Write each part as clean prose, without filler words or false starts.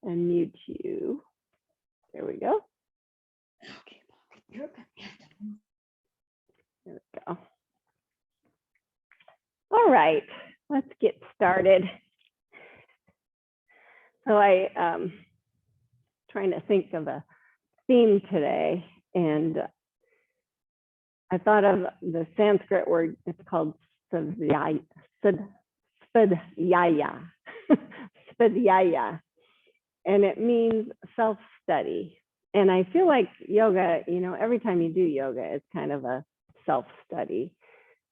unmute you. There we go. Okay. You're good. There we go. All right, let's get started. So trying to think of a theme today, and I thought of the Sanskrit word. It's called svadhyaya, svadhyaya, and it means self-study. And I feel like yoga, every time you do yoga, it's kind of a self-study.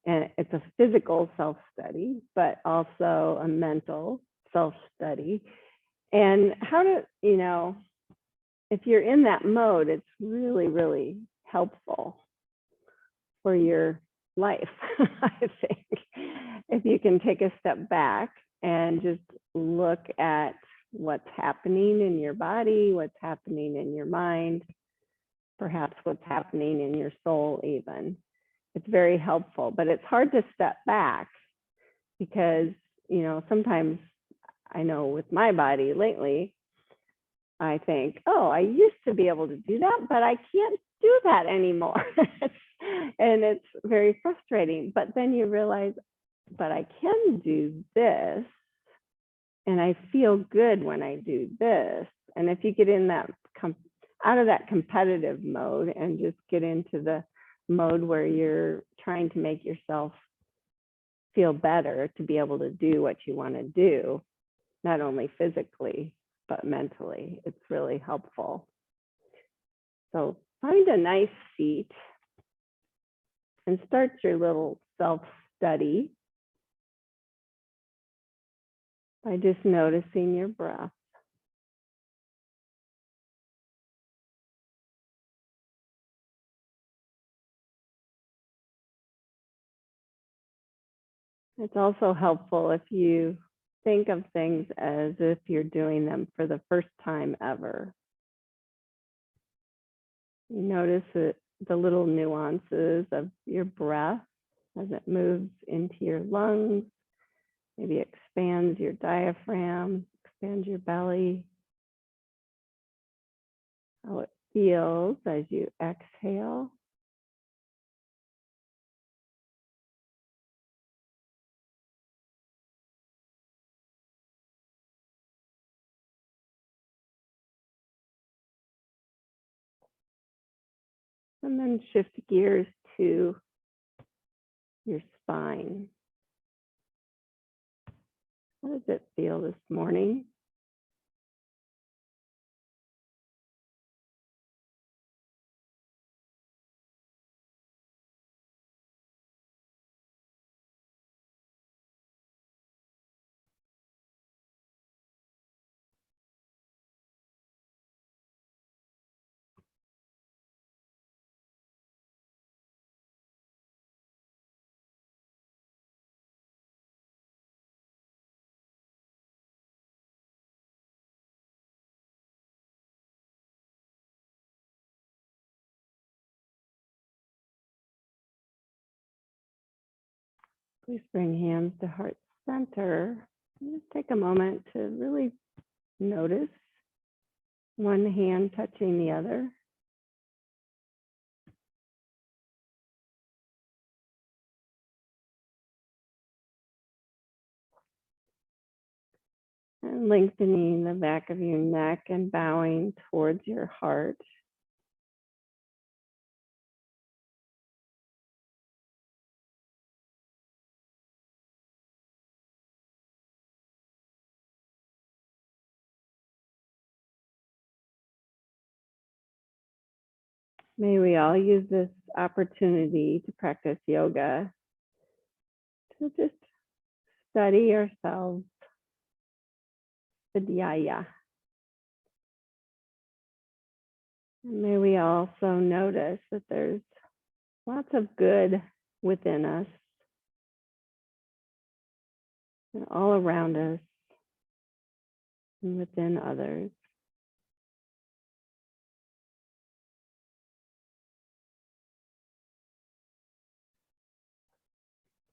And it's a physical self-study, but also a mental self-study. And how to, if you're in that mode, it's really, really helpful for your life, I think. If you can take a step back and just look at what's happening in your body, what's happening in your mind, perhaps what's happening in your soul even. It's very helpful, but it's hard to step back because, sometimes I know with my body lately, I think, oh, I used to be able to do that, but I can't do that anymore. And it's very frustrating. But then you realize, but I can do this. And I feel good when I do this. And if you get in that, out of that competitive mode and just get into the mode where you're trying to make yourself feel better to be able to do what you want to do, not only physically, but mentally, it's really helpful. So find a nice seat and start your little self-study by just noticing your breath. It's also helpful if you think of things as if you're doing them for the first time ever. You notice the little nuances of your breath as it moves into your lungs, maybe expands your diaphragm, expands your belly, how it feels as you exhale. And then shift gears to your spine. How does it feel this morning? Please bring hands to heart center. Just take a moment to really notice one hand touching the other. And lengthening the back of your neck and bowing towards your heart. May we all use this opportunity to practice yoga, to just study ourselves, svadhyaya. And may we also notice that there's lots of good within us and all around us and within others.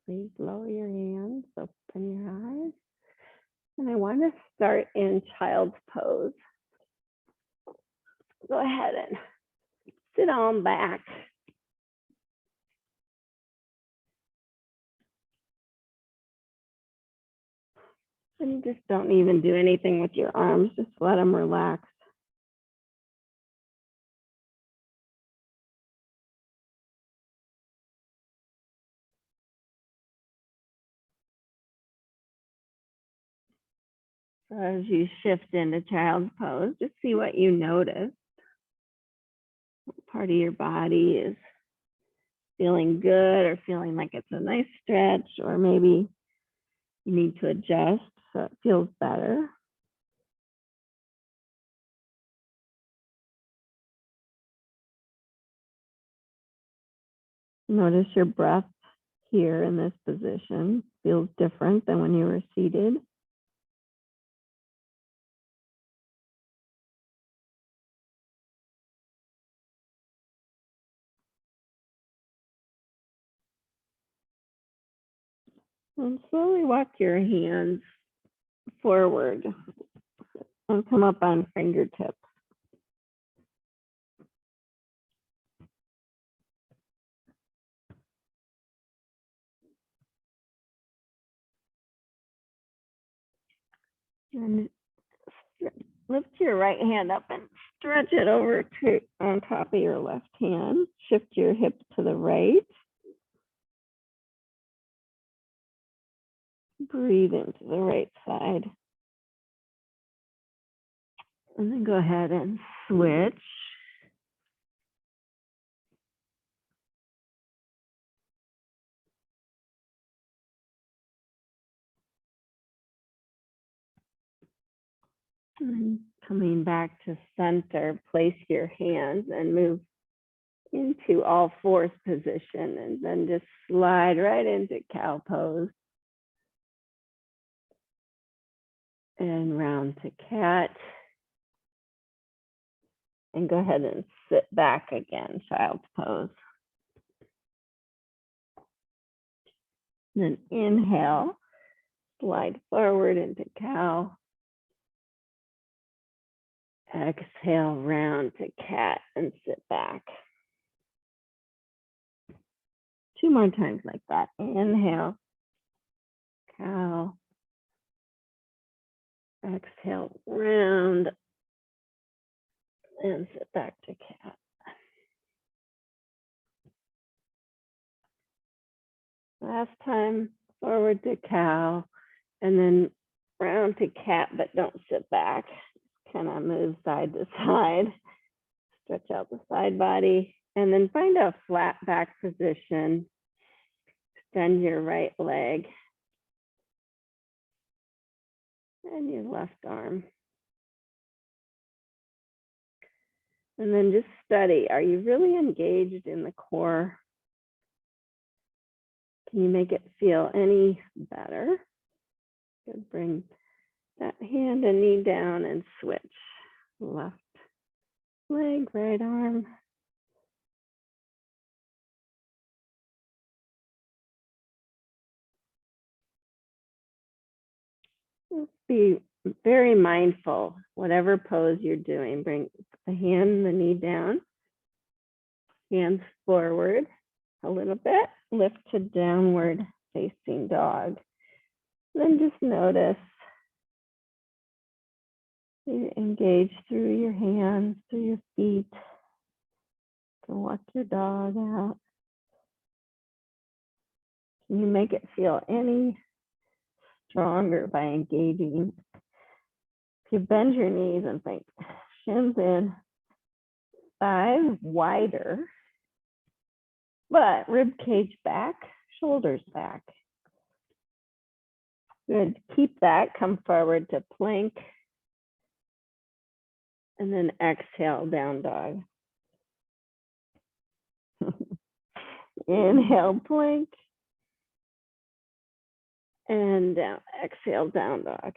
Please lower your hands, open your eyes. And I want to start in child's pose. go ahead and sit on back. And just don't even do anything with your arms, just let them relax. So as you shift into child's pose, just see what you notice. What part of your body is feeling good or feeling like it's a nice stretch, or maybe you need to adjust so it feels better. Notice your breath here in this position feels different than when you were seated. And slowly walk your hands forward and come up on fingertips. And lift your right hand up and stretch it over to on top of your left hand. Shift your hip to the right. Breathe into the right side. And then go ahead and switch. And then coming back to center, place your hands and move into all fours position, and then just slide right into cow pose. And round to cat. And go ahead and sit back again, child's pose. And then inhale, slide forward into cow. Exhale, round to cat and sit back. 2 more times like that. Inhale, cow. Exhale, round and sit back to cat. Last time, forward to cow, and then round to cat, but don't sit back. Kind of move side to side. Stretch out the side body, and then find a flat back position. Extend your right leg and your left arm. And then just study, are you really engaged in the core? Can you make it feel any better? Good, bring that hand and knee down and switch. Left leg, right arm. Just be very mindful, whatever pose you're doing, bring the hand, the knee down, hands forward a little bit, lift to downward facing dog. Then just notice you engage through your hands, through your feet. You can walk your dog out. Can you make it feel any stronger by engaging? If you bend your knees and think, shins in, thighs wider, but rib cage back, shoulders back. Good, keep that, come forward to plank. And then exhale, down dog. Inhale, plank. And down, exhale, down dog.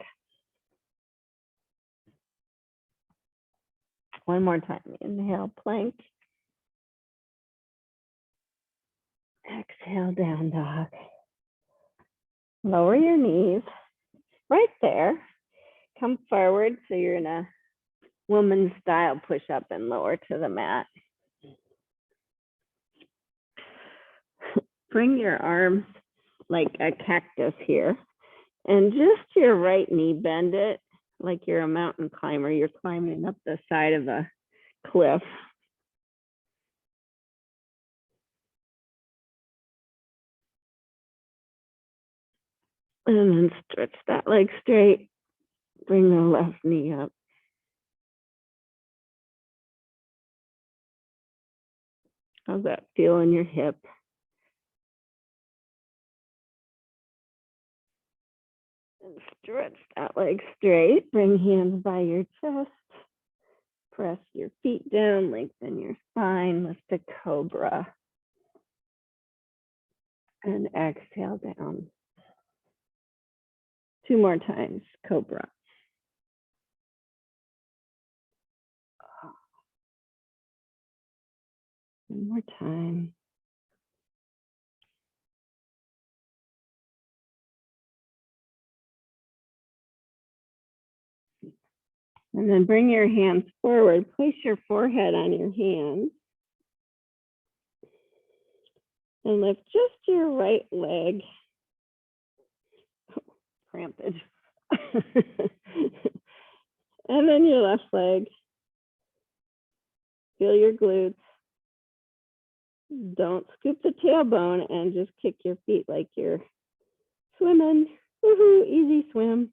One more time, inhale, plank. Exhale, down dog. Lower your knees, right there. Come forward so you're in a woman style push up and lower to the mat. Bring your arms like a cactus here, and just your right knee, bend it like you're a mountain climber. You're climbing up the side of a cliff. And then stretch that leg straight. Bring the left knee up. How's that feel in your hip? And stretch that leg straight. Bring hands by your chest. Press your feet down, lengthen your spine, lift a cobra. And exhale down. 2 more times, cobra. One more time. And then bring your hands forward. Place your forehead on your hands. And lift just your right leg. Crampage. And then your left leg. Feel your glutes. Don't scoop the tailbone and just kick your feet like you're swimming. Woohoo, easy swim.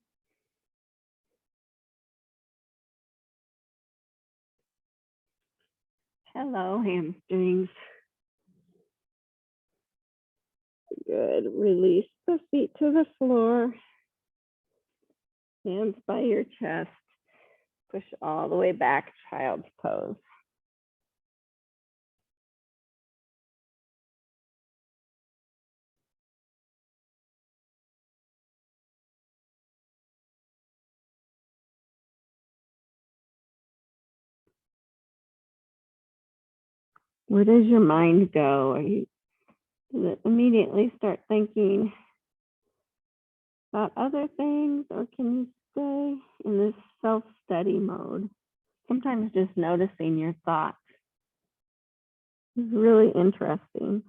Hello, hamstrings. Good. Release the feet to the floor. Hands by your chest. Push all the way back, child's pose. Where does your mind go? Does it immediately start thinking about other things, or can you stay in this self-study mode? Sometimes just noticing your thoughts is really interesting.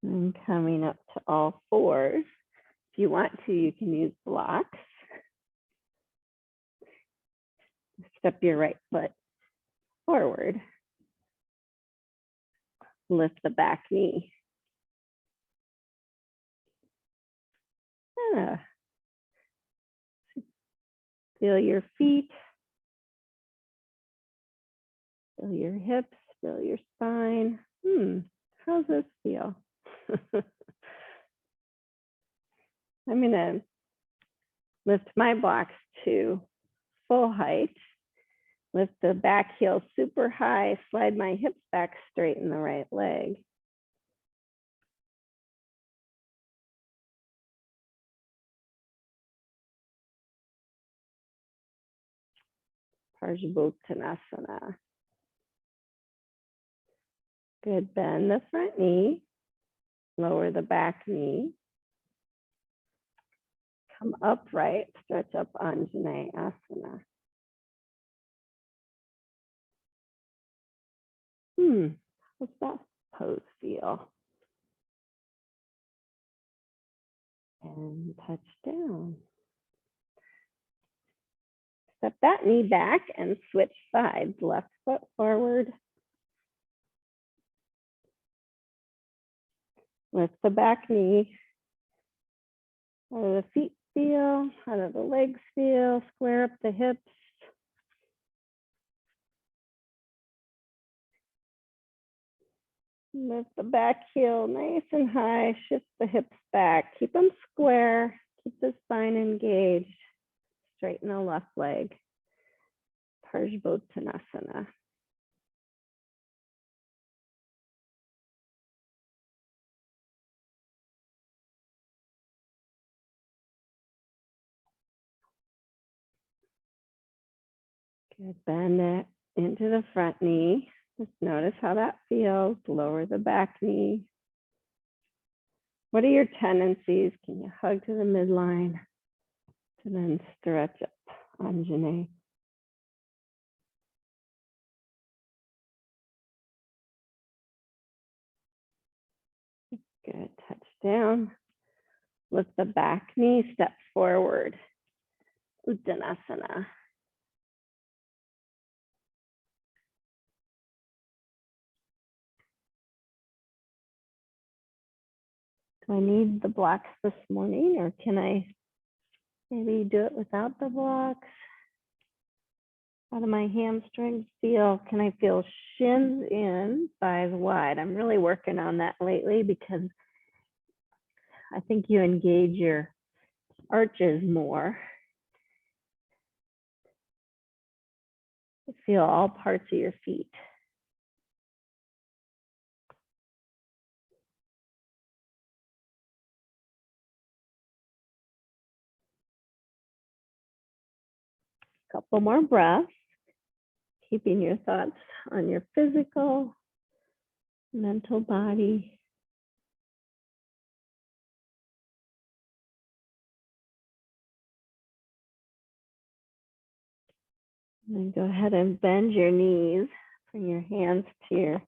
And coming up to all fours. If you want to, you can use blocks. Step your right foot forward. Lift the back knee. Yeah. Feel your feet. Feel your hips. Feel your spine. How's this feel? I'm going to lift my blocks to full height. Lift the back heel super high. Slide my hips back, straighten the right leg. Parsvottanasana. Good. Bend the front knee. Lower the back knee. Come upright. Stretch up Anjaneyasana. How's that pose feel? And touch down. Step that knee back and switch sides. Left foot forward. Lift the back knee. How do the feet feel? How do the legs feel? Square up the hips. Lift the back heel nice and high. Shift the hips back. Keep them square. Keep the spine engaged. Straighten the left leg. Parsvottanasana. Good. Bend it. into the front knee. Just notice how that feels. Lower the back knee. What are your tendencies? Can you hug to the midline and then stretch up, Anjane? Good, touch down. Lift the back knee, step forward. Uttanasana. Do I need the blocks this morning, or can I maybe do it without the blocks? How do my hamstrings feel? Can I feel shins in, thighs wide? I'm really working on that lately because I think you engage your arches more. Feel all parts of your feet. Couple more breaths, keeping your thoughts on your physical, mental body. And then go ahead and bend your knees. Bring your hands to your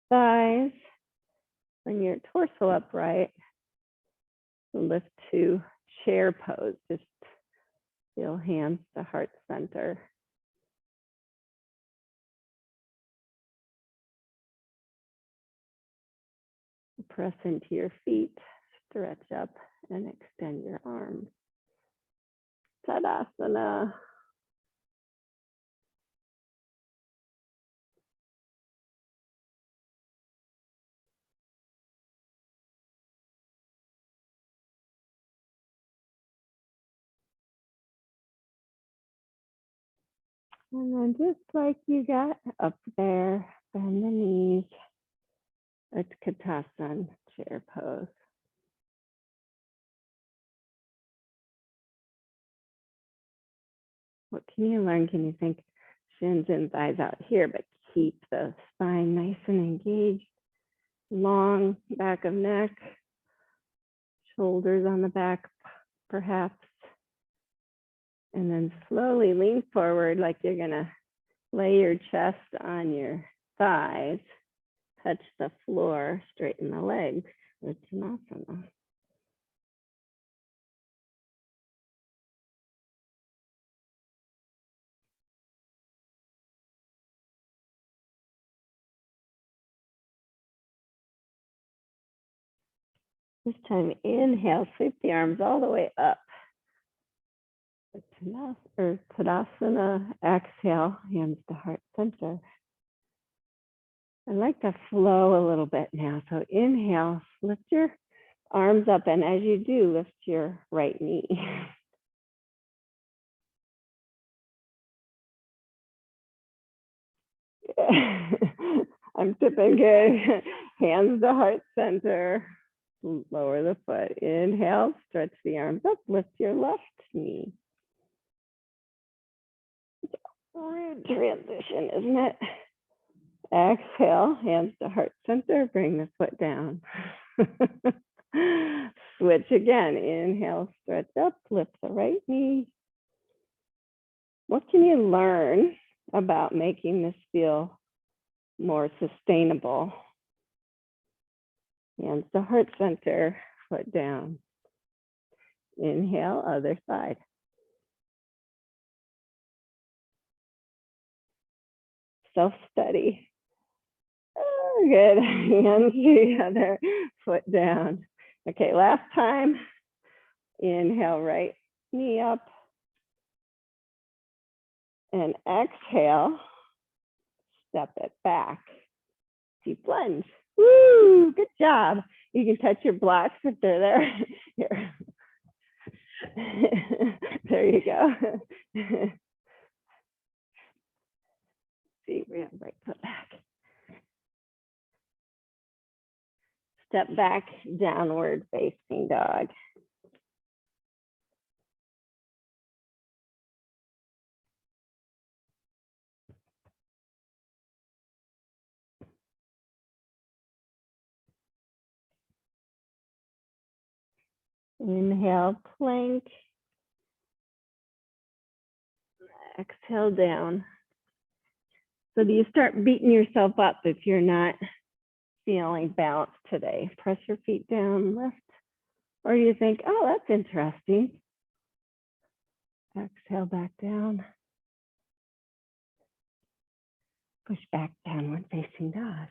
thighs. Bring your torso upright. Lift to chair pose. Just feel hands to heart center. Press into your feet. Stretch up and extend your arms. Tadasana. And then just like you got up there, bend the knees. It's Utkatasana, chair pose. What can you learn? Can you think shins and thighs out here, but keep the spine nice and engaged? Long back of neck, shoulders on the back, perhaps. And then slowly lean forward like you're gonna lay your chest on your thighs, touch the floor, straighten the legs. Uttanasana. This time, inhale, sweep the arms all the way up. Tadasana, exhale, hands to heart center. I like to flow a little bit now. So inhale, lift your arms up, and as you do, lift your right knee. I'm tipping good. Hands to heart center. Lower the foot. Inhale, stretch the arms up, lift your left knee. Rude transition, isn't it? Exhale, hands to heart center, bring the foot down. Switch again. Inhale, stretch up, lift the right knee. What can you learn about making this feel more sustainable? Hands to heart center, foot down. Inhale, other side. Self-study. Oh, good. Hands together, foot down. Okay, last time. Inhale, right knee up. And exhale, step it back. Deep lunge. Woo, good job. You can touch your blocks if they're there. Here. There you go. See, we have right foot back. Step back, downward facing dog. Inhale, plank. Exhale down. So do you start beating yourself up if you're not feeling balanced today? Press your feet down, lift. Or you think, oh, that's interesting. Exhale back down. Push back, downward facing dog.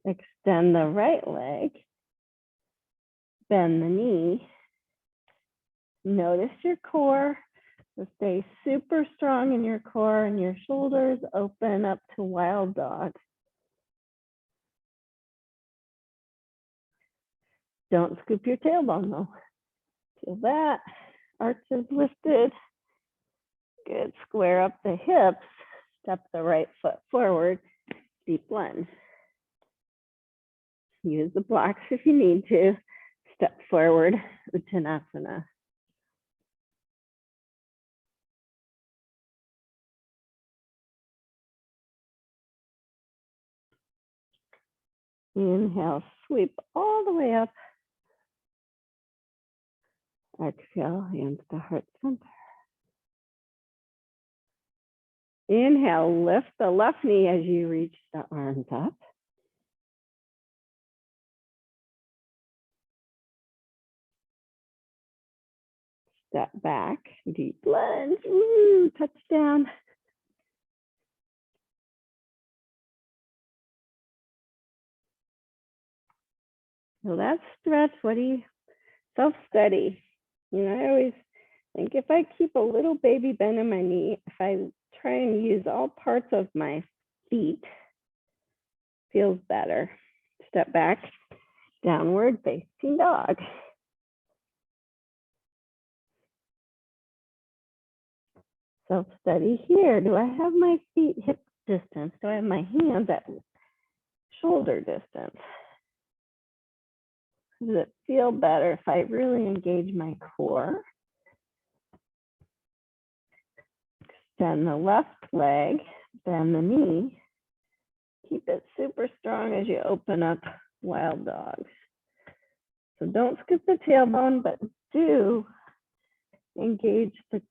Extend the right leg. Bend the knee. Notice your core. So stay super strong in your core and your shoulders open up to wild dog. Don't scoop your tailbone though. Feel that. Arches lifted. Good. Square up the hips. Step the right foot forward. Deep lunge. Use the blocks if you need to. Step forward. Uttanasana. Inhale, sweep all the way up. Exhale, hands to heart center. Inhale, lift the left knee as you reach the arms up. Step back, deep lunge, woo, touchdown. So that stretch, what do you, self-study. You know, I always think if I keep a little baby bend in my knee, if I try and use all parts of my feet, feels better. Step back, downward facing dog. Self-study here. Do I have my feet hip distance? Do I have my hands at shoulder distance? Does it feel better if I really engage my core? Extend the left leg, bend the knee. Keep it super strong as you open up wild dog. So don't skip the tailbone, but do engage the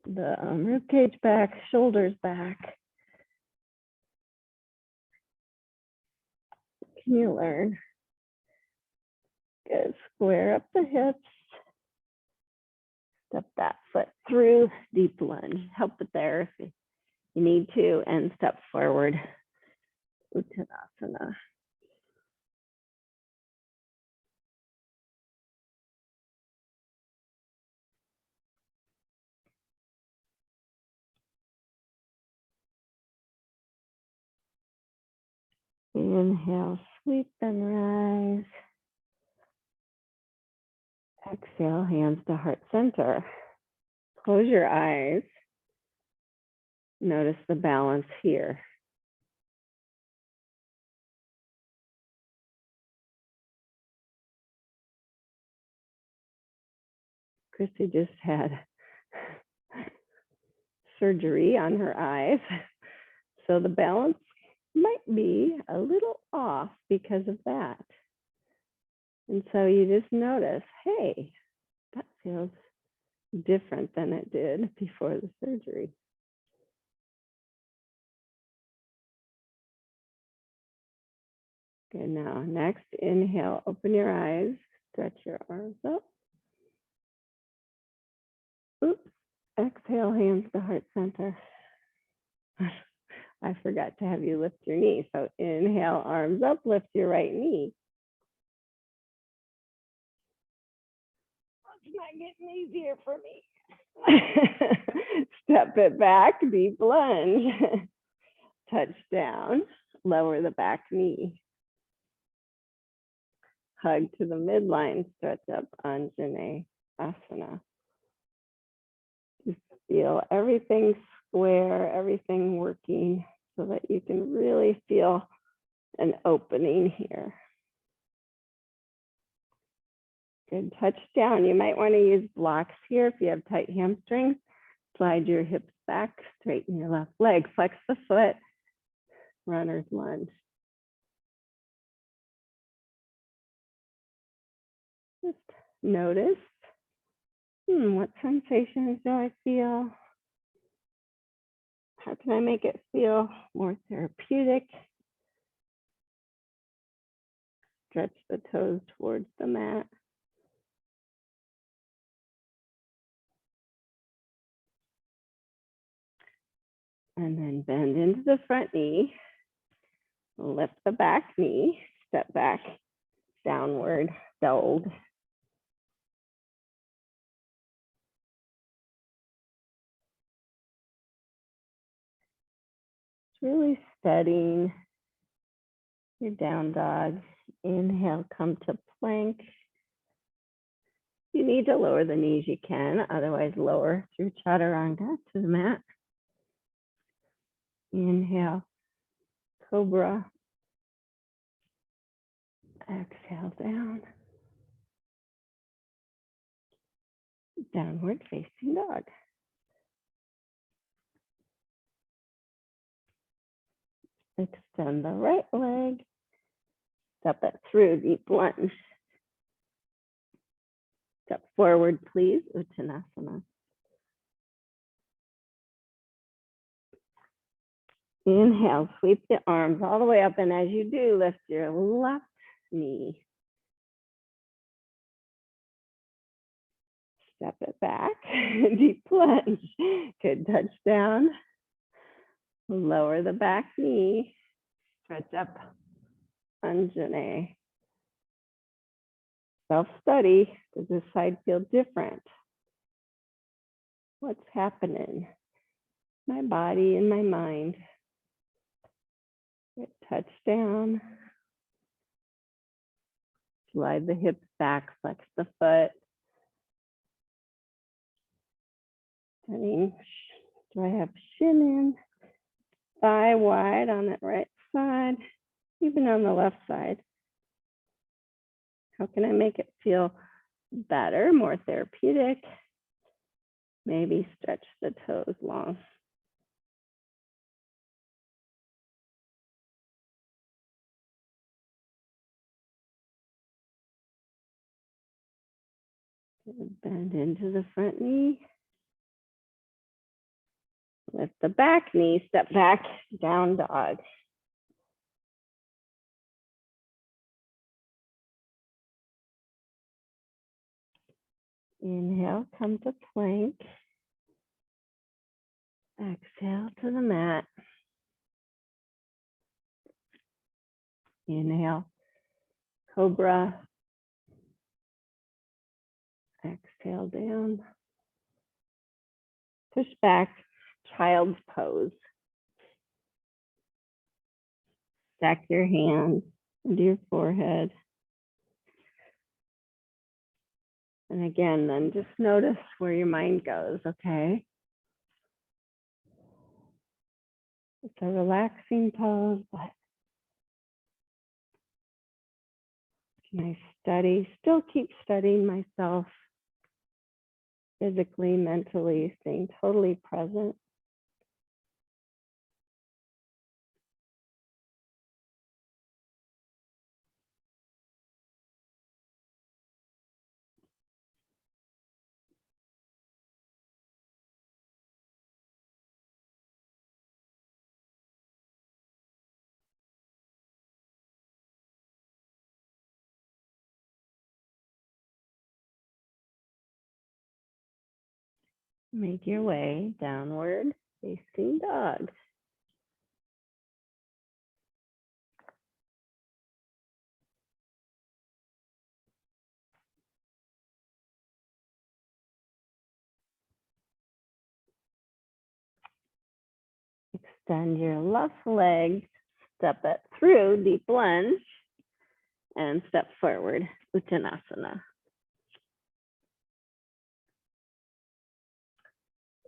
rib cage back, shoulders back. Can you learn? Good. Square up the hips. Step that foot through, deep lunge. Help it there if you need to, and step forward. Uttanasana. Inhale, sweep and rise. Exhale, hands to heart center. Close your eyes. Notice the balance here. Christy just had surgery on her eyes, so the balance might be a little off because of that. And so you just notice, hey, that feels different than it did before the surgery. Okay, now next, inhale, open your eyes, stretch your arms up. Oops, exhale, hands to heart center. I forgot to have you lift your knee. So inhale, arms up, lift your right knee. It's not getting easier for me. Step it back, deep lunge. Touch down, lower the back knee. Hug to the midline, stretch up, Anjane Asana. Just feel everything square, everything working so that you can really feel an opening here. Good, touch down. You might want to use blocks here if you have tight hamstrings. Slide your hips back, straighten your left leg, flex the foot, runner's lunge. Just notice, what sensations do I feel? How can I make it feel more therapeutic? Stretch the toes towards the mat. And then bend into the front knee. Lift the back knee, step back, downward dog. Really studying your down dog. Inhale, come to plank. You need to lower the knees, you can, otherwise lower through chaturanga to the mat. Inhale, cobra. Exhale down. Downward facing dog. Extend the right leg. Step it through, deep lunge. Step forward, please, Uttanasana. Inhale, sweep the arms all the way up, and as you do, lift your left knee. Step it back, deep plunge. Good, touch down. Lower the back knee. Stretch up, Anjane. Self-study. Does this side feel different? What's happening? My body and my mind. Good, touch down. Slide the hips back, flex the foot. Do I have shin in? Thigh wide on that right side, even on the left side. How can I make it feel better, more therapeutic? Maybe stretch the toes long. Bend into the front knee. Lift the back knee, step back, down dog. Inhale, come to plank. Exhale to the mat. Inhale, cobra. Exhale down. Push back, child's pose. Stack your hands into your forehead. And again, then just notice where your mind goes, okay? It's a relaxing pose, but can I study? Still keep studying myself physically, mentally, staying totally present. Make your way downward facing dog. Extend your left leg, step it through, deep lunge, and step forward, Uttanasana.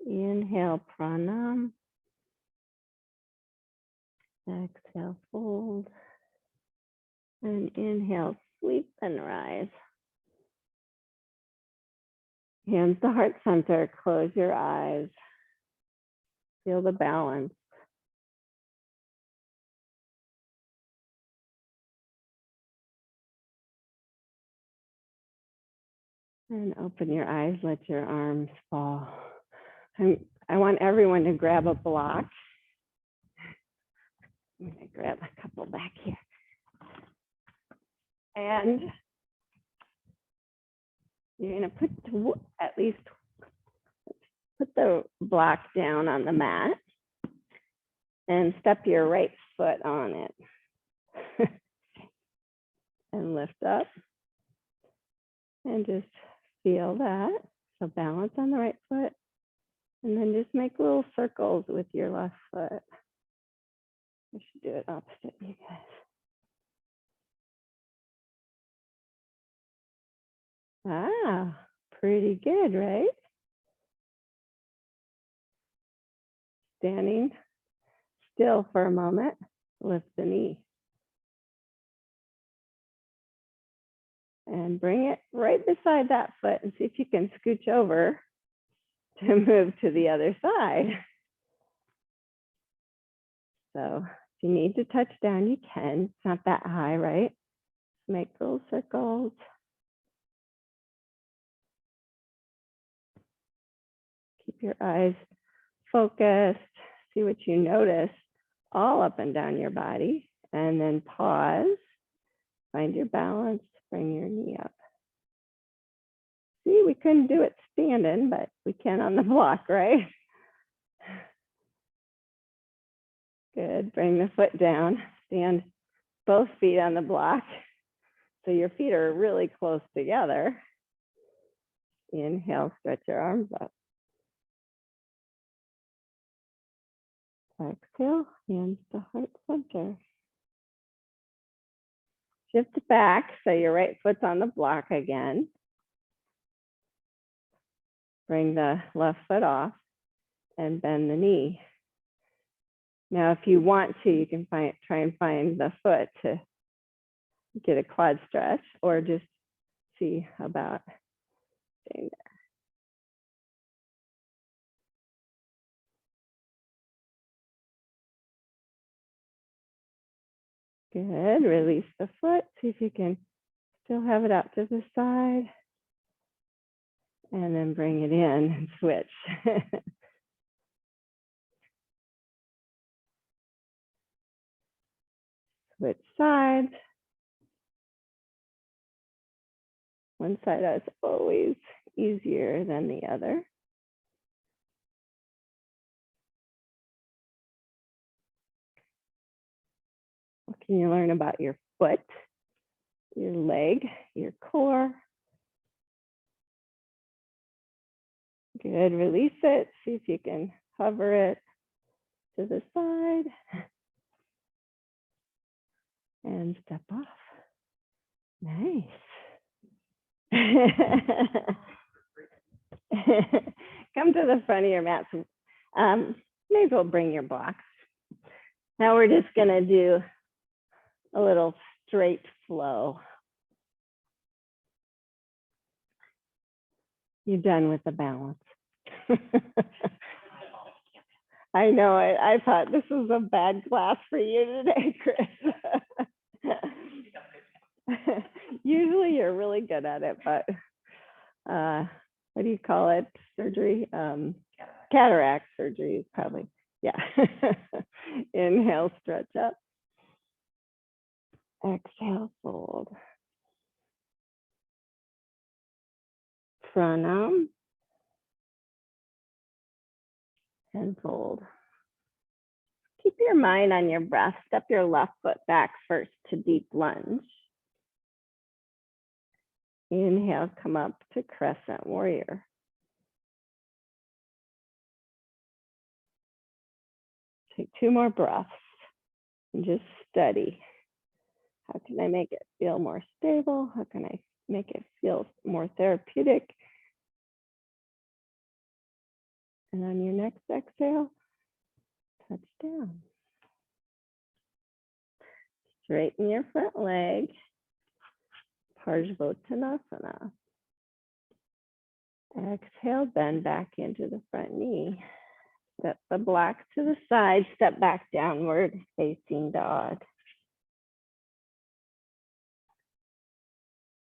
Inhale, pranam. Exhale, fold. And inhale, sweep and rise. Hands to heart center, close your eyes. Feel the balance. And open your eyes, let your arms fall. I want everyone to grab a block. I'm gonna grab a couple back here. And you're gonna put at least put the block down on the mat and step your right foot on it. And lift up and just feel that. So balance on the right foot and then just make little circles with your left foot. I should do it opposite you guys. Ah, pretty good, right? Standing still for a moment, lift the knee. And bring it right beside that foot and see if you can scooch over to move to the other side. So if you need to touch down, you can. It's not that high, right? Make little circles. Keep your eyes focused. See what you notice all up and down your body. And then pause. Find your balance. Bring your knee up. See, we couldn't do it standing, but we can on the block, right? Good. Bring the foot down. Stand both feet on the block. So your feet are really close together. Inhale, stretch your arms up. Exhale, hands to heart center. Shift back so your right foot's on the block again. Bring the left foot off and bend the knee. Now, if you want to, you can try and find the foot to get a quad stretch or just see about staying there. Good. Release the foot. See if you can still have it out to the side. And then bring it in and switch. Switch sides. One side is always easier than the other. What can you learn about your foot, your leg, your core? Good, release it. See if you can hover it to the side. And step off. Nice. Come to the front of your mat. May as well bring your blocks. Now we're just gonna do a little straight flow. You're done with the balance. I know, I thought this was a bad class for you today, Chris. Usually you're really good at it, but what do you call it? Surgery? Cataract surgery is probably, yeah. Inhale, stretch up. Exhale, fold. Pranam. And fold. Keep your mind on your breath. Step your left foot back first to deep lunge. Inhale, come up to crescent warrior. Take 2 more breaths and just steady. How can I make it feel more stable? How can I make it feel more therapeutic? And on your next exhale, touch down. Straighten your front leg. Parsvottanasana. Exhale, bend back into the front knee. Step the block to the side, step back downward, facing dog.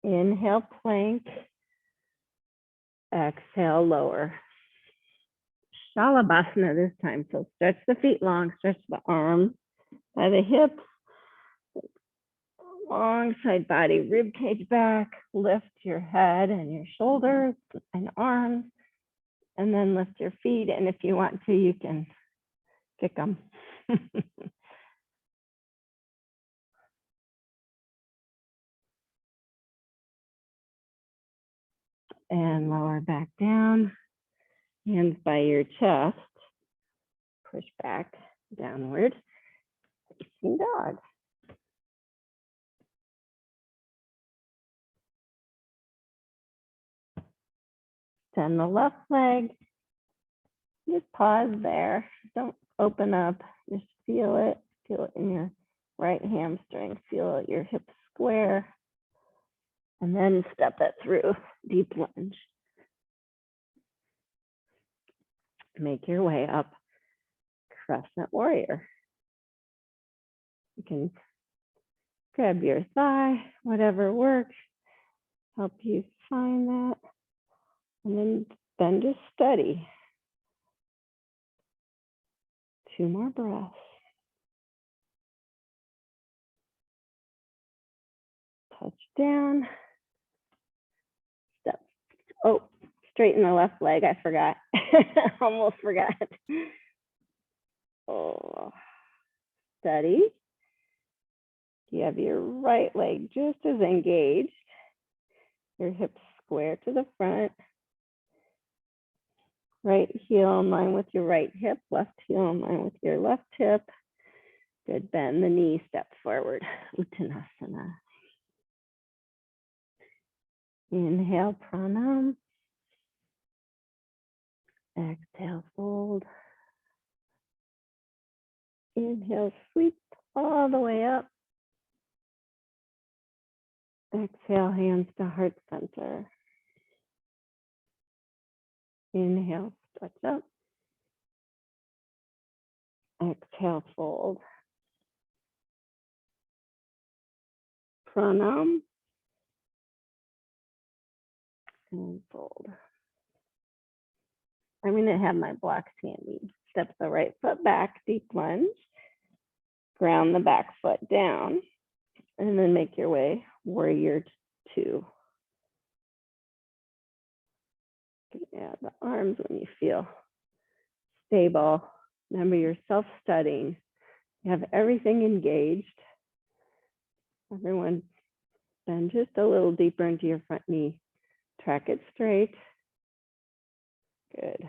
Inhale, plank. Exhale, lower. Shalabhasana this time. So stretch the feet long, stretch the arms by the hips, long side body, rib cage back, lift your head and your shoulders and arms, and then lift your feet. And if you want to, you can kick them. And lower back down, hands by your chest, push back downward, facing dog. Extend the left leg, just pause there, don't open up, just feel it in your right hamstring, feel your hips square, and then step it through, deep lunge. Make your way up, crescent warrior. You can grab your thigh, whatever works, help you find that, and then just steady. 2 more breaths. Touch down, step, oh, straighten the left leg, I forgot, almost forgot. Oh, steady. You have your right leg just as engaged, your hips square to the front, right heel in line with your right hip, left heel in line with your left hip. Good, bend the knee, step forward, Uttanasana. Inhale, pranam. Exhale, fold. Inhale, sweep all the way up. Exhale, hands to heart center. Inhale, stretch up. Exhale, fold. Pranam. And fold. I'm going to have my blocks handy. Step the right foot back, deep lunge. Ground the back foot down. And then make your way, warrior 2. Yeah, the arms when you feel stable. Remember, you're self-studying. You have everything engaged. Everyone bend just a little deeper into your front knee. Track it straight. Good.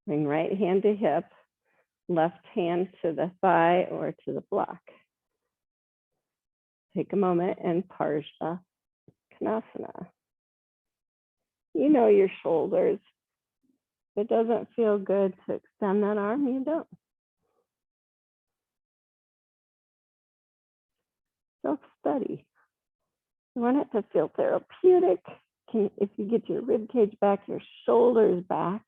Bring right hand to hip, left hand to the thigh or to the block. Take a moment and Parsva Konasana. You know your shoulders. If it doesn't feel good to extend that arm, you don't. Self-study. You want it to feel therapeutic. If you get your rib cage back, your shoulders back,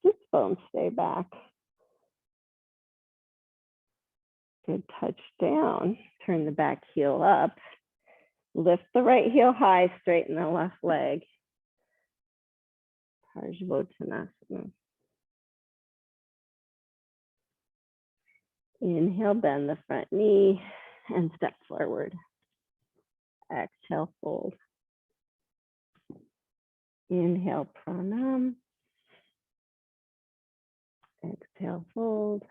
sits bones stay back. Good, touch down, turn the back heel up, lift the right heel high, straighten the left leg. Parsvottanasana. Inhale, bend the front knee and step forward. Exhale, fold. Inhale, pranam. Exhale, fold.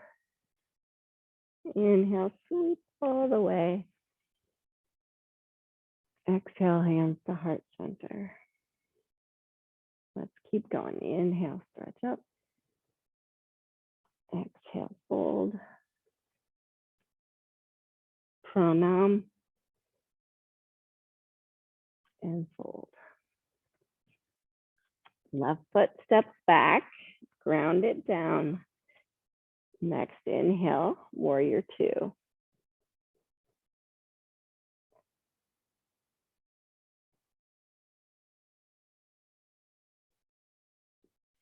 Inhale, sweep all the way. Exhale, hands to heart center. Let's keep going. Inhale, stretch up. Exhale, fold. Pranam. And fold. Left foot steps back, ground it down. Next inhale, warrior 2.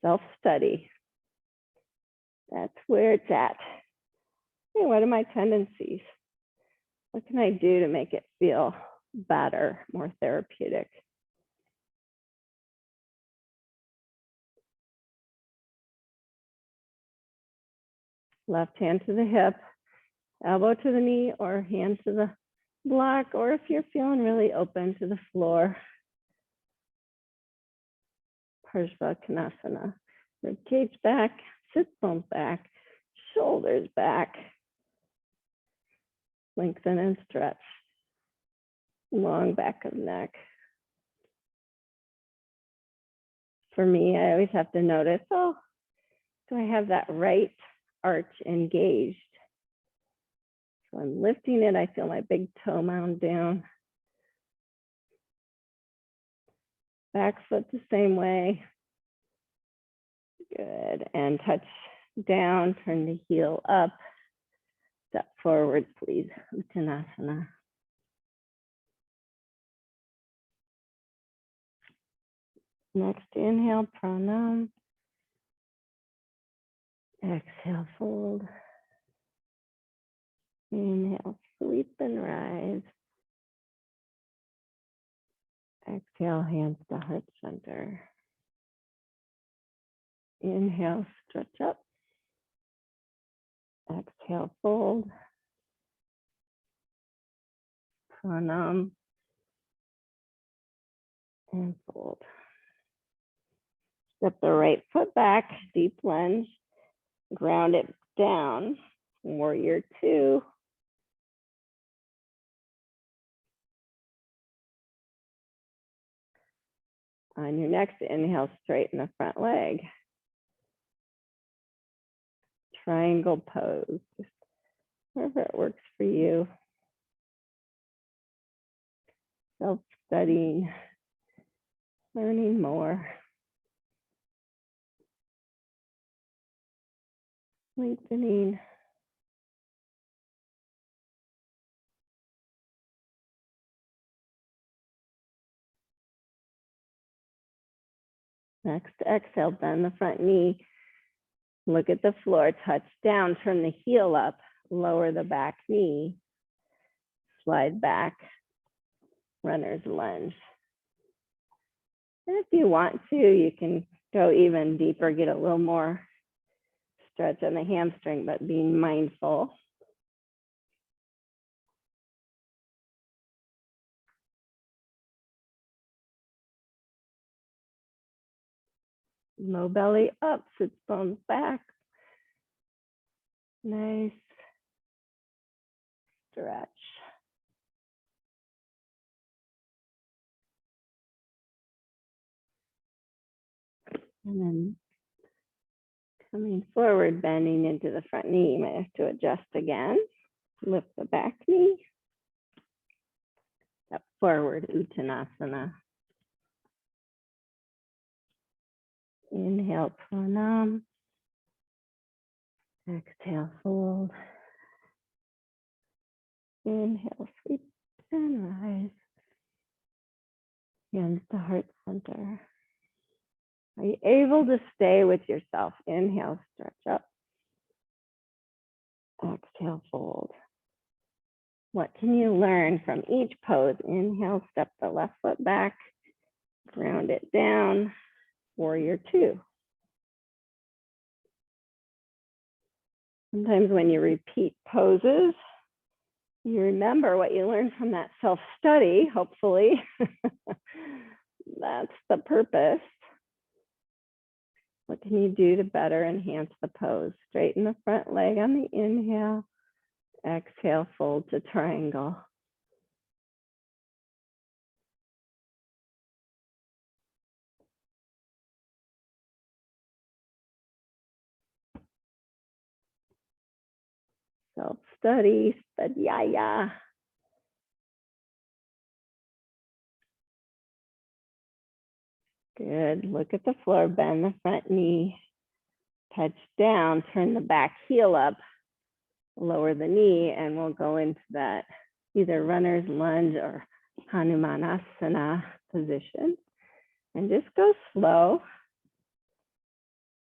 Self-study. That's where it's at. Hey, what are my tendencies? What can I do to make it feel better, more therapeutic? Left hand to the hip, elbow to the knee, or hand to the block, or if you're feeling really open, to the floor. Parsvakonasana. Rib cage back, sit bones back, shoulders back. Lengthen and stretch. Long back of neck. For me, I always have to notice, oh, do I have that right arch engaged? So I'm lifting it. I feel my big toe mound down. Back foot the same way. Good. And touch down, turn the heel up. Step forward, please. Uttanasana. Next inhale, pranam. Exhale, fold. Inhale, sweep and rise. Exhale, hands to heart center. Inhale, stretch up. Exhale, fold. Pranam. And fold. Step the right foot back, deep lunge. Ground it down. Warrior two. On your next inhale, straighten the front leg. Triangle pose, just wherever it works for you. Self-studying, learning more. Lengthening. Next, exhale, bend the front knee. Look at the floor, touch down, turn the heel up, lower the back knee, slide back, runner's lunge. And if you want to, you can go even deeper, get a little more stretch on the hamstring, but being mindful. Low belly up, sits bones back. Nice stretch. And then coming forward, bending into the front knee. You might have to adjust again. Lift the back knee. Step forward, Uttanasana. Inhale, pranam. Exhale, fold. Inhale, sweep and rise. Hands to heart center. Are you able to stay with yourself? Inhale, stretch up. Exhale, fold. What can you learn from each pose? Inhale, step the left foot back, ground it down, warrior two. Sometimes when you repeat poses, you remember what you learned from that self-study, hopefully. That's the purpose. What can you do to better enhance the pose? Straighten the front leg on the inhale. Exhale, fold to triangle. Self-study, Svadhyaya. Good. Look at the floor, bend the front knee. Touch down, turn the back heel up, lower the knee, and we'll go into that either runner's lunge or Hanumanasana position. And just go slow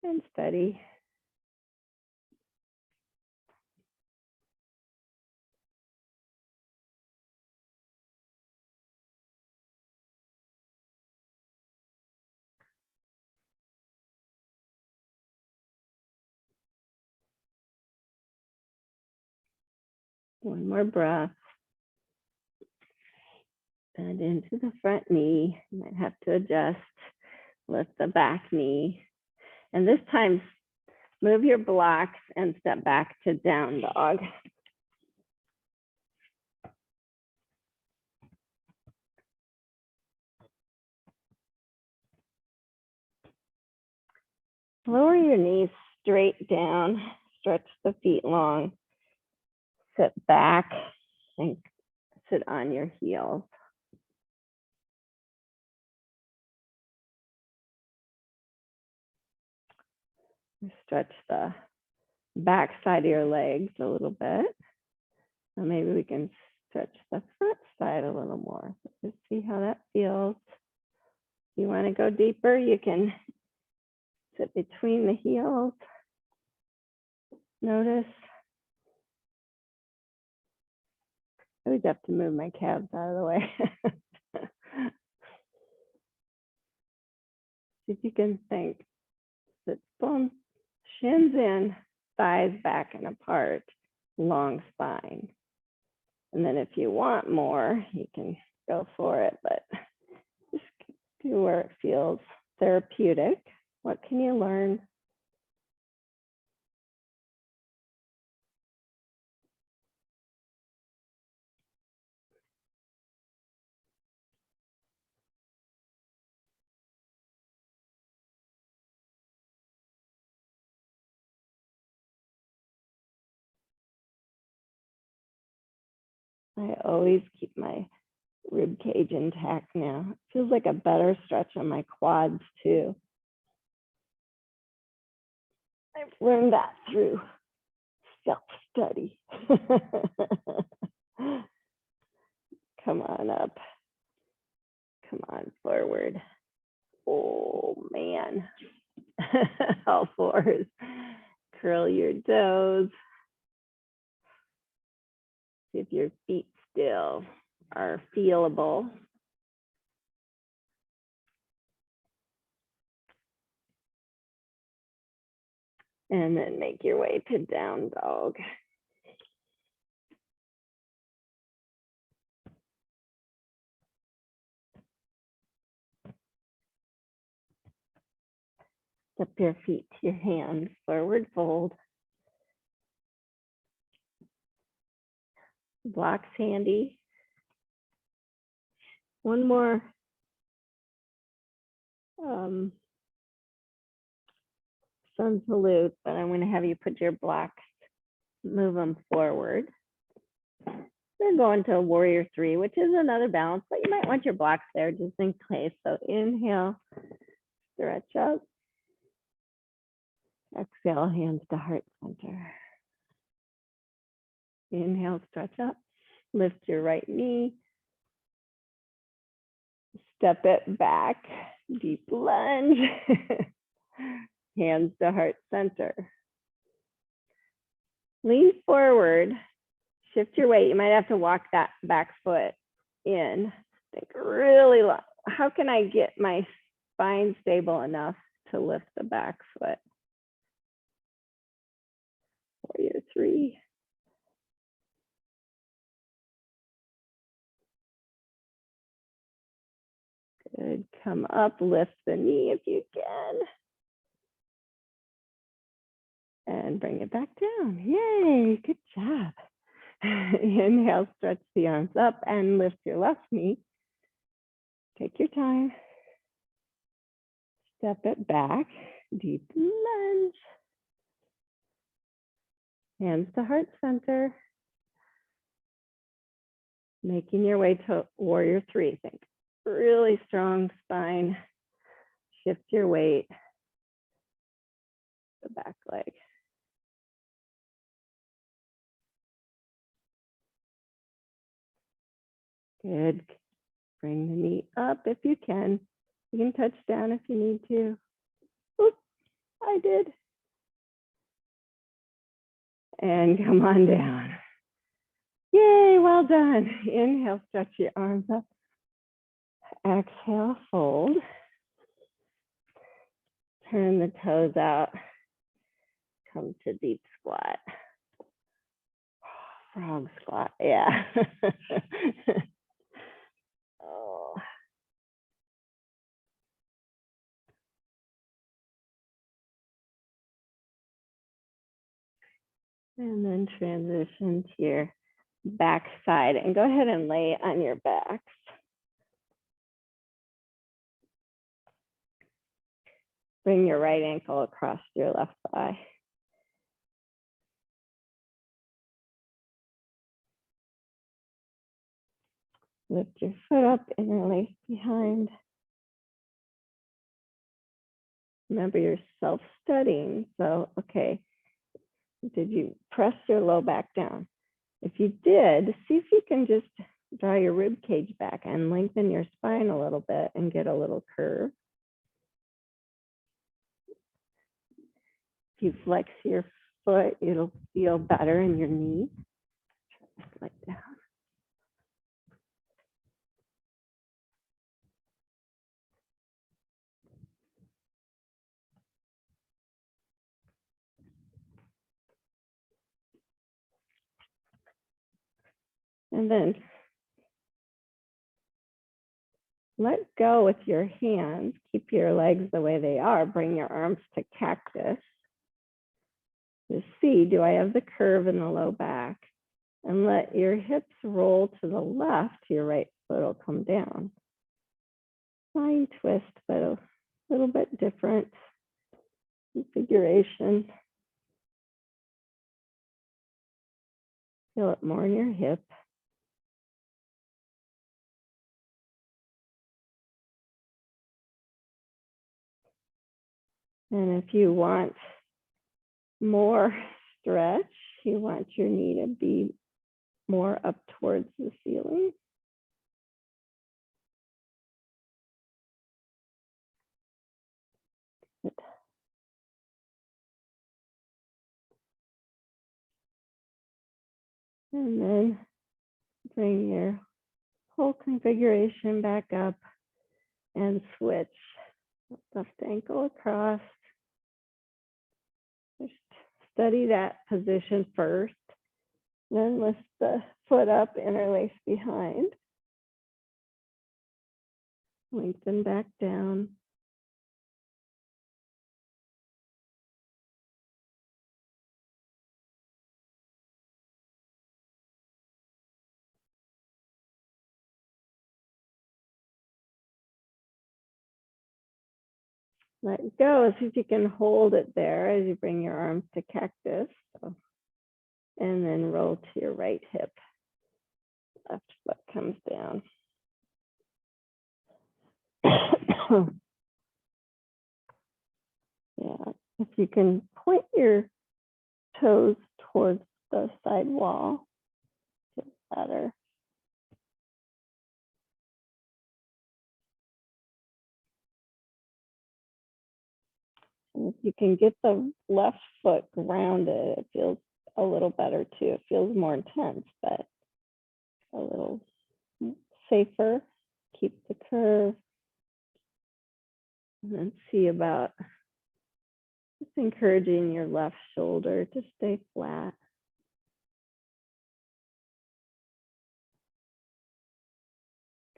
and steady. One more breath. Bend into the front knee. You might have to adjust. Lift the back knee. And this time, move your blocks and step back to down dog. Lower your knees straight down. Stretch the feet long. Sit back and sit on your heels. Stretch the back side of your legs a little bit. And maybe we can stretch the front side a little more. Just see how that feels. If you want to go deeper, you can sit between the heels. Notice. I always have to move my calves out of the way. See if you can think. Sit bones, shins in, thighs back and apart, long spine. And then if you want more, you can go for it, but just do where it feels therapeutic. What can you learn? I always keep my rib cage intact now. It feels like a better stretch on my quads too. I've learned that through self-study. Come on up. Come on forward. Oh man. All fours. Curl your toes. See if your feet still are feelable. And then make your way to down dog. Step your feet to your hands, forward fold. Blocks handy. One more sun salute, but I'm going to have you put your blocks, move them forward. They're going to warrior three, which is another balance, but you might want your blocks there just in case. So inhale, stretch up. Exhale, hands to heart center. Inhale, stretch up. Lift your right knee. Step it back. Deep lunge. Hands to heart center. Lean forward. Shift your weight. You might have to walk that back foot in. Think really long. How can I get my spine stable enough to lift the back foot? Warrior three. Good. Come up, lift the knee if you can. And bring it back down. Yay, good job. Inhale, stretch the arms up and lift your left knee. Take your time. Step it back. Deep lunge. Hands to heart center. Making your way to warrior three. Think really strong spine. Shift your weight. The back leg. Good. Bring the knee up if you can. You can touch down if you need to. Oops, I did. And come on down. Yay, well done. Inhale, stretch your arms up. Exhale, fold. Turn the toes out. Come to deep squat. Frog squat, yeah. Oh. And then transition to your back side and go ahead and lay on your backs. Bring your right ankle across your left thigh. Lift your foot up, interlace behind. Remember, you're self-studying. So, okay, did you press your low back down? If you did, see if you can just draw your rib cage back and lengthen your spine a little bit and get a little curve. If you flex your foot, it'll feel better in your knee. Like that. And then let go with your hands. Keep your legs the way they are. Bring your arms to cactus. Just see, do I have the curve in the low back? And let your hips roll to the left. Your right foot will come down. Fine twist, but a little bit different configuration. Feel it more in your hip. And if you want more stretch, you want your knee to be more up towards the ceiling. Good. And then bring your whole configuration back up and switch. Left ankle across. Just study that position first. Then lift the foot up, interlace behind. Lengthen back down. Let go. See if you can hold it there as you bring your arms to cactus. So, and then roll to your right hip. Left foot comes down. Yeah, if you can point your toes towards the side wall, it's better. And if you can get the left foot grounded, it feels a little better too. It feels more intense, but a little safer. Keep the curve. And then see about just encouraging your left shoulder to stay flat.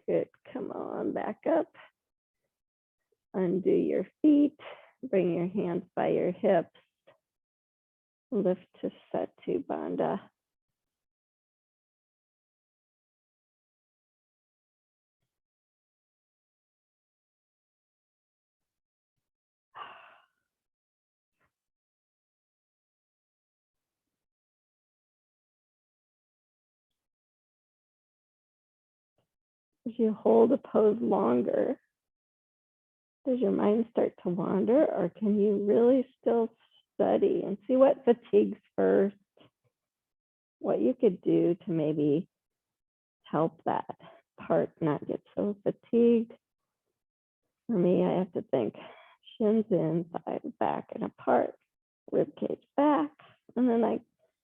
Good, come on, back up. Undo your feet, bring your hands by your hips. Lift to Setu Bandha. As you hold a pose longer, does your mind start to wander, or can you really still study and see what fatigues first? What you could do to maybe help that part not get so fatigued. For me, I have to think shins in, thighs back and apart, rib cage back, and then I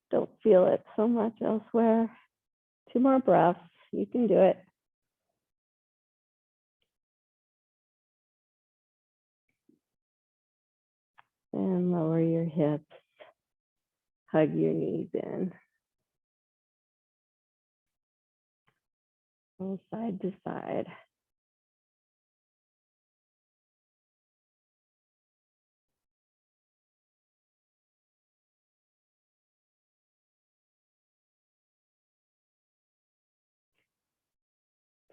don't feel it so much elsewhere. 2 more breaths, you can do it. And lower your hips, hug your knees in. Go side to side.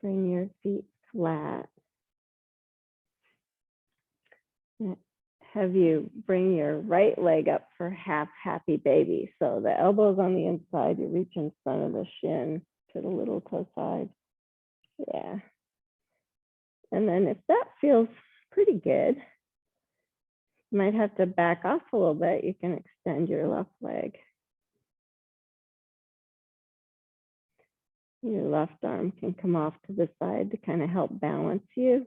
Bring your feet flat. Have you bring your right leg up for half happy baby. So the elbows on the inside, you reach in front of the shin to the little toe side. Yeah. And then if that feels pretty good, you might have to back off a little bit. You can extend your left leg. Your left arm can come off to the side to kind of help balance you.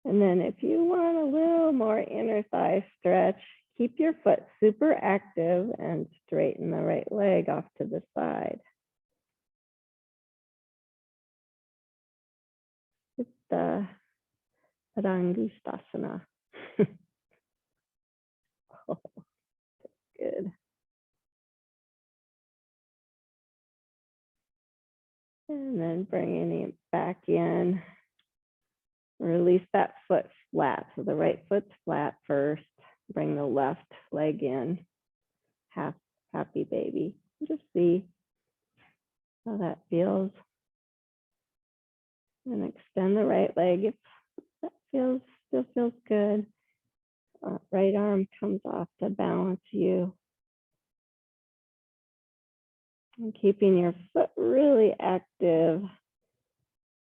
And then if you want a little more inner thigh stretch, keep your foot super active and straighten the right leg off to the side. It's the Padangusthasana. Oh, good. And then bringing it back in. Release that foot flat. So the right foot's flat first. Bring the left leg in. Half happy baby. Just see how that feels. And extend the right leg if that still feels good. Right arm comes off to balance you. And keeping your foot really active.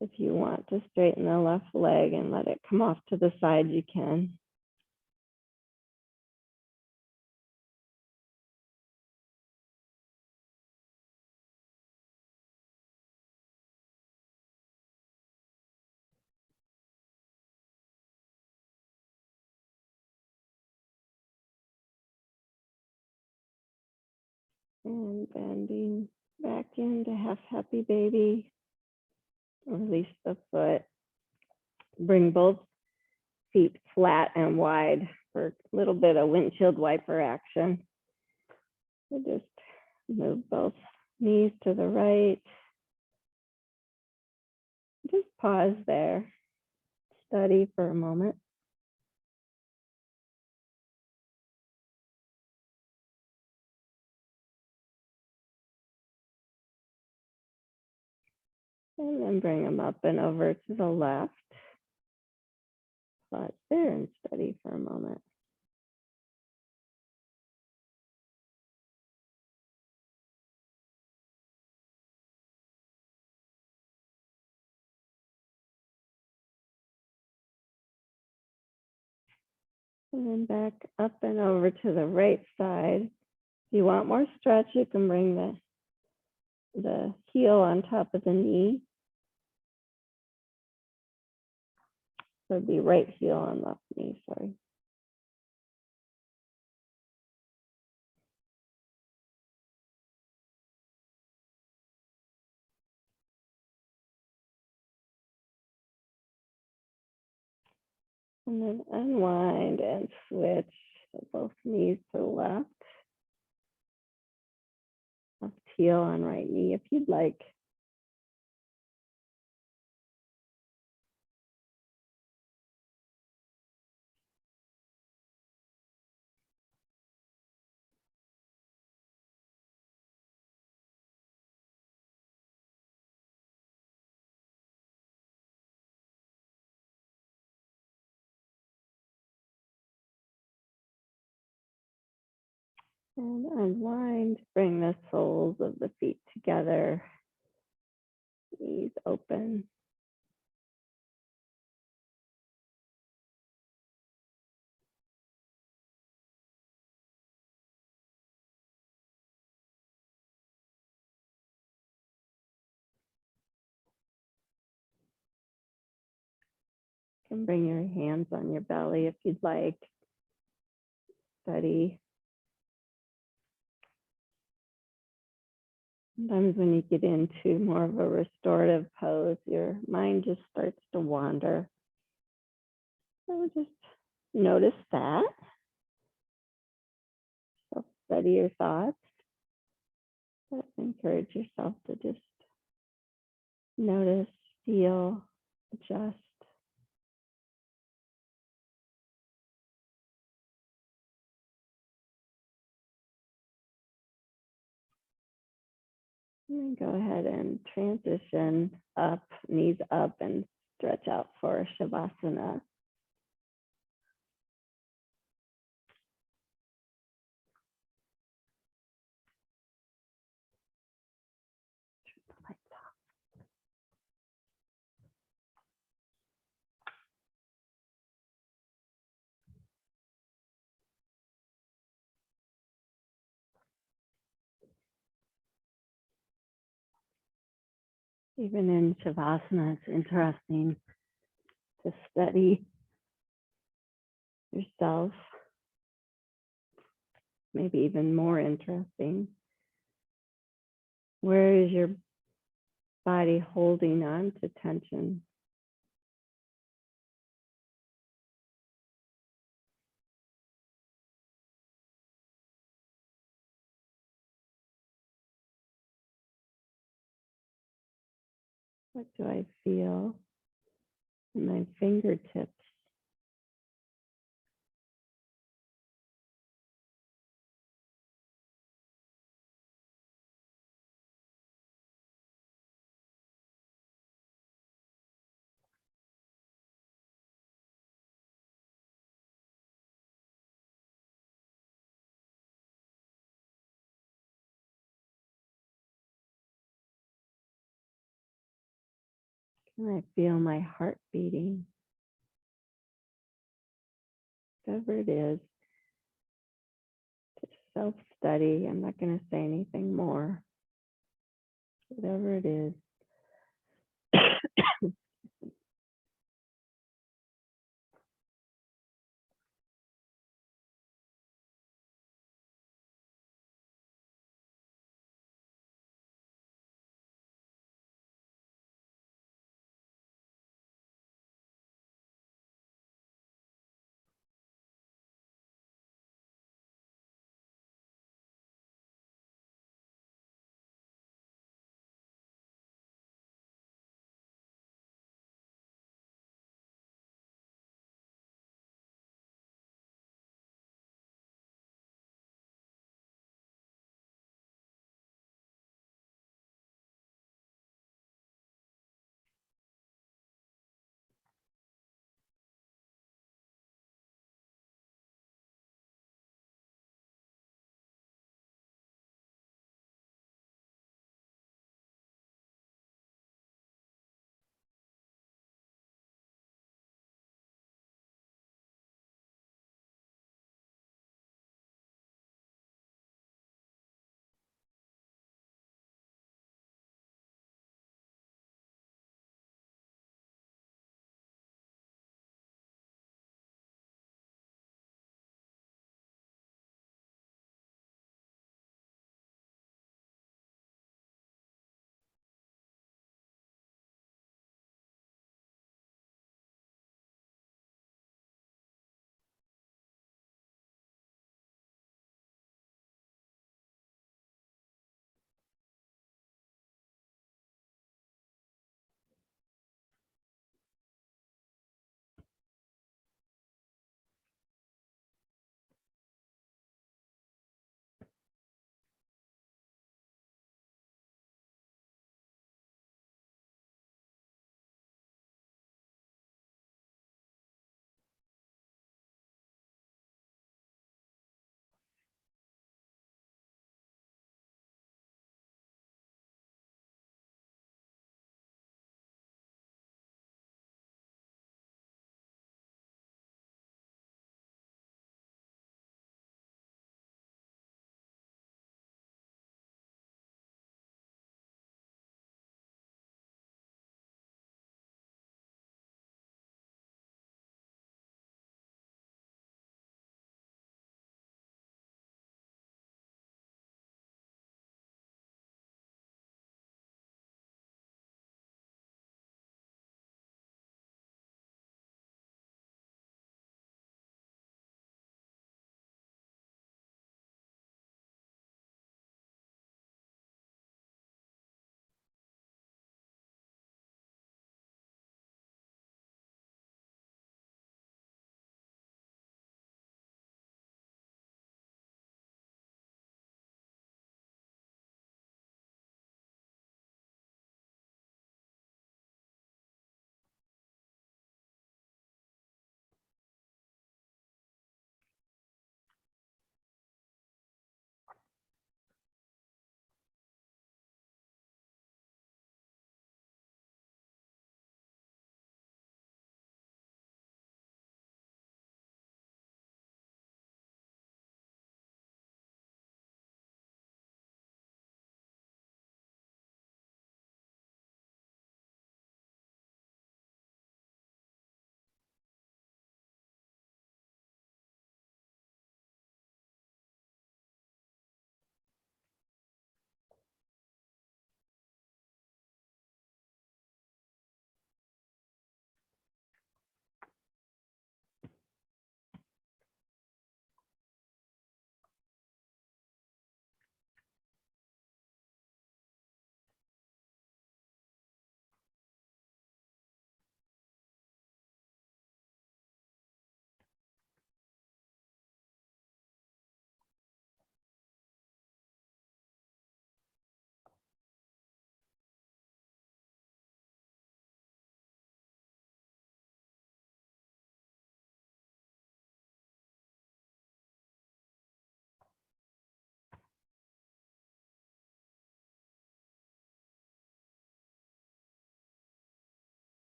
If you want to straighten the left leg and let it come off to the side, you can. And bending back into half happy baby. Release the foot. Bring both feet flat and wide for a little bit of windshield wiper action. So just move both knees to the right. Just pause there. Study for a moment. And then bring them up and over to the left. Pause there and study for a moment. And then back up and over to the right side. If you want more stretch, you can bring the heel on top of the knee. So it'd be right heel on left knee, sorry. And then unwind and switch. So both knees to the left. Left heel on right knee if you'd like. And unwind, bring the soles of the feet together. Knees open. You can bring your hands on your belly if you'd like. Steady. Sometimes when you get into more of a restorative pose, your mind just starts to wander. So just notice that. So study your thoughts. encourage yourself to just notice, feel, adjust. And then go ahead and transition up, knees up, and stretch out for Shavasana. Even in Shavasana, it's interesting to study yourself. Maybe even more interesting. Where is your body holding on to tension? What do I feel in my fingertips? Can I feel my heart beating? Whatever it is, to self-study. I'm not going to say anything more. Whatever it is.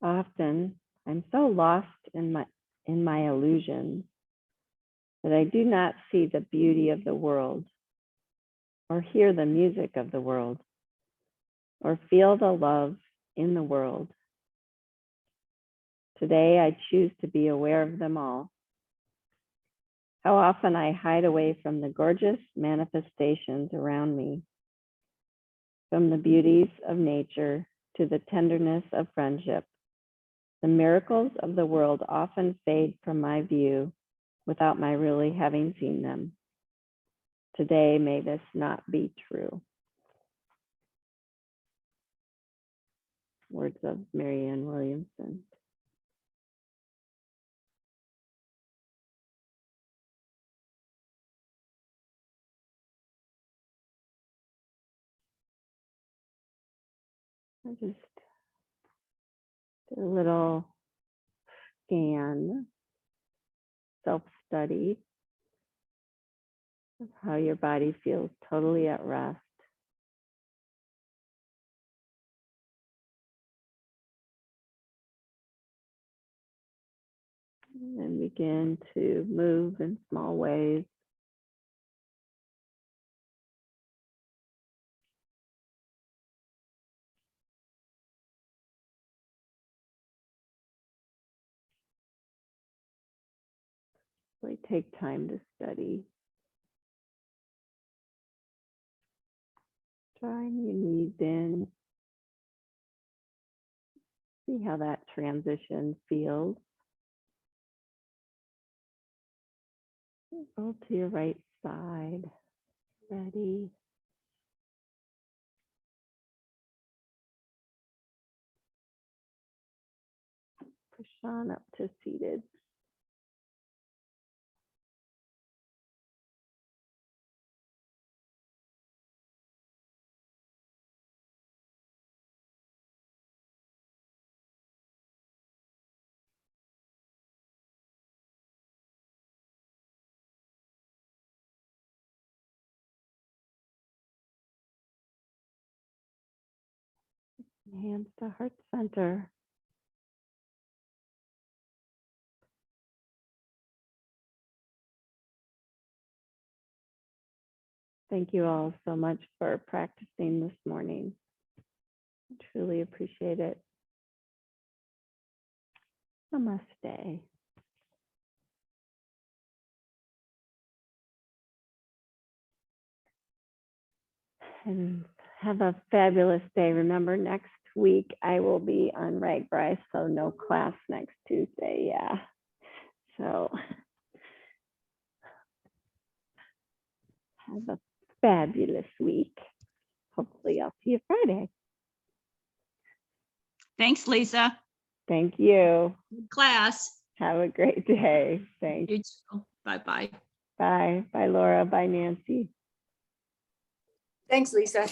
Often I'm so lost in my illusions that I do not see the beauty of the world, or hear the music of the world, or feel the love in the world. Today I choose to be aware of them all. How often I hide away from the gorgeous manifestations around me, from the beauties of nature to the tenderness of friendship. The miracles of the world often fade from my view without my really having seen them. Today, may this not be true. Words of Marianne Williamson. I just did a little scan, self-study of how your body feels totally at rest. And then begin to move in small ways. Really take time to study. Drawing your knees in. See how that transition feels. Roll to your right side. Ready. Push on up to seated. Hands to heart center. Thank you all so much for practicing this morning. I truly appreciate it. Namaste. And have a fabulous day. Remember, next week I will be on RAGBRAI, so no class next Tuesday. Yeah. So have a fabulous week. Hopefully I'll see you Friday. Thanks, Lisa. Thank you. Class. Have a great day. Thanks. You too. Bye-bye. Bye. Bye, Laura. Bye, Nancy. Thanks, Lisa.